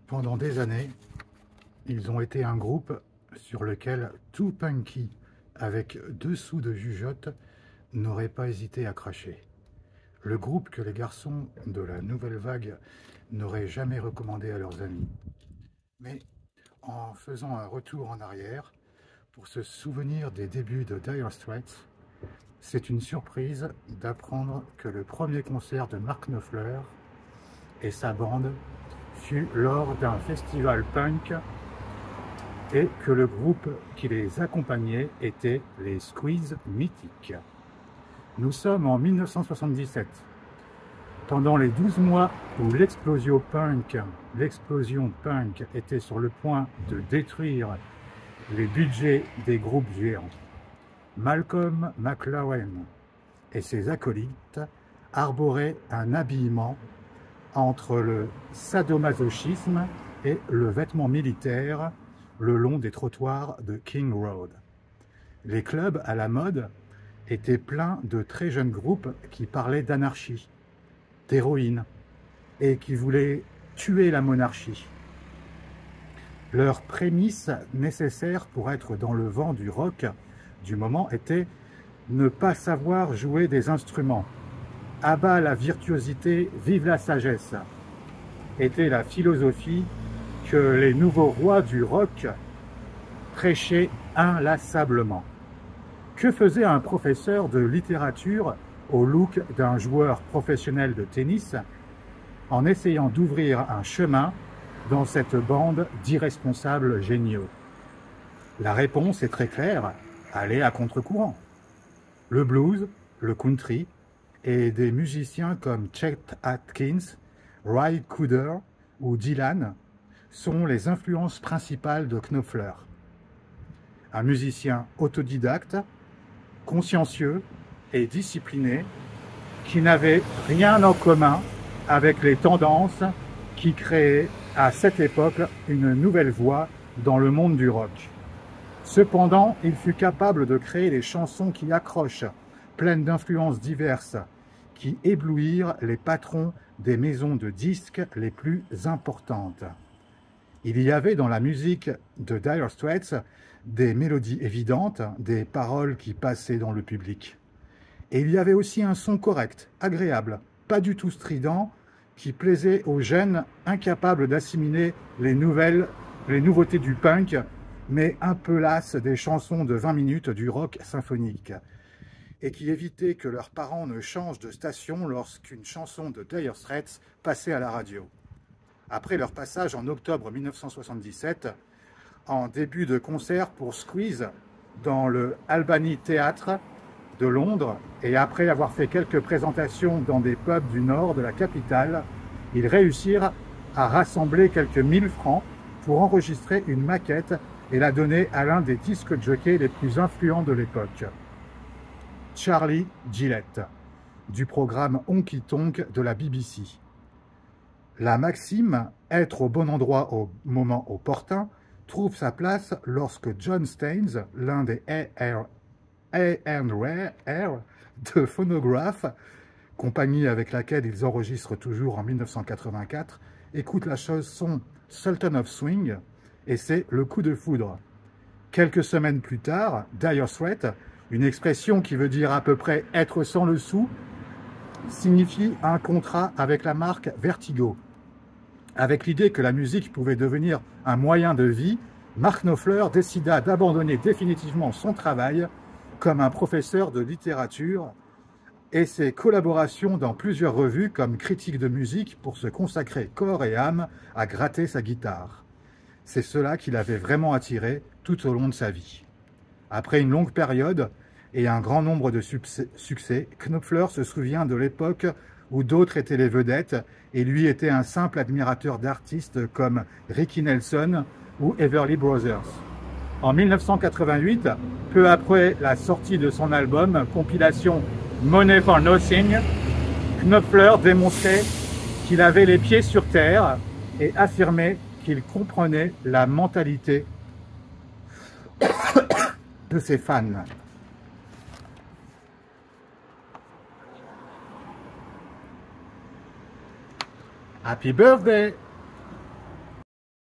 Pendant des années, ils ont été un groupe sur lequel tout punky avec 2 sous de jugeote n'aurait pas hésité à cracher. Le groupe que les garçons de la nouvelle vague n'auraient jamais recommandé à leurs amis. Mais en faisant un retour en arrière, pour se souvenir des débuts de Dire Straits, c'est une surprise d'apprendre que le premier concert de Mark Knopfler et sa bande fut lors d'un festival punk et que le groupe qui les accompagnait était les Squeeze Mythiques. Nous sommes en 1977. Pendant les 12 mois où l'explosion punk était sur le point de détruire les budgets des groupes géants, Malcolm McLaren et ses acolytes arboraient un habillement entre le sadomasochisme et le vêtement militaire le long des trottoirs de King Road. Les clubs à la mode étaient pleins de très jeunes groupes qui parlaient d'anarchie, d'héroïne et qui voulaient tuer la monarchie. Leur prémisse nécessaire pour être dans le vent du rock du moment était ne pas savoir jouer des instruments. À bas la virtuosité, vive la sagesse, était la philosophie que les nouveaux rois du rock prêchaient inlassablement. Que faisait un professeur de littérature au look d'un joueur professionnel de tennis en essayant d'ouvrir un chemin dans cette bande d'irresponsables géniaux? La réponse est très claire, aller à contre-courant. Le blues, le country et des musiciens comme Chet Atkins, Ry Cooder ou Dylan sont les influences principales de Knopfler. Un musicien autodidacte, consciencieux et discipliné qui n'avait rien en commun avec les tendances qui créaient à cette époque une nouvelle voie dans le monde du rock. Cependant, il fut capable de créer des chansons qui accrochent, pleines d'influences diverses, qui éblouirent les patrons des maisons de disques les plus importantes. Il y avait dans la musique de Dire Straits des mélodies évidentes, des paroles qui passaient dans le public. Et il y avait aussi un son correct, agréable, pas du tout strident, qui plaisait aux jeunes incapables d'assimiler les nouveautés du punk, mais un peu lasses des chansons de 20 minutes du rock symphonique, et qui évitaient que leurs parents ne changent de station lorsqu'une chanson de Dire Straits passait à la radio. Après leur passage en octobre 1977, en début de concert pour Squeeze dans le Albany Theatre de Londres, et après avoir fait quelques présentations dans des pubs du nord de la capitale, ils réussirent à rassembler quelques 1000 francs pour enregistrer une maquette et la donner à l'un des disques jockeys les plus influents de l'époque, Charlie Gillette, du programme Honky Tonk de la BBC. La maxime « être au bon endroit au moment opportun » trouve sa place lorsque John Staines, l'un des A&R de Phonograph, compagnie avec laquelle ils enregistrent toujours en 1984, écoute la chanson Sultan of Swing et c'est le coup de foudre. Quelques semaines plus tard, Dire Straits, une expression qui veut dire à peu près être sans le sou, signifie un contrat avec la marque Vertigo. Avec l'idée que la musique pouvait devenir un moyen de vie, Mark Knopfler décida d'abandonner définitivement son travail comme un professeur de littérature et ses collaborations dans plusieurs revues comme critique de musique pour se consacrer corps et âme à gratter sa guitare. C'est cela qui l'avait vraiment attiré tout au long de sa vie. Après une longue période et un grand nombre de succès, Knopfler se souvient de l'époque où d'autres étaient les vedettes et lui était un simple admirateur d'artistes comme Ricky Nelson ou Everly Brothers. En 1988, peu après la sortie de son album compilation Money for Nothing, Knopfler démontrait qu'il avait les pieds sur terre et affirmait qu'il comprenait la mentalité de ses fans. Happy birthday!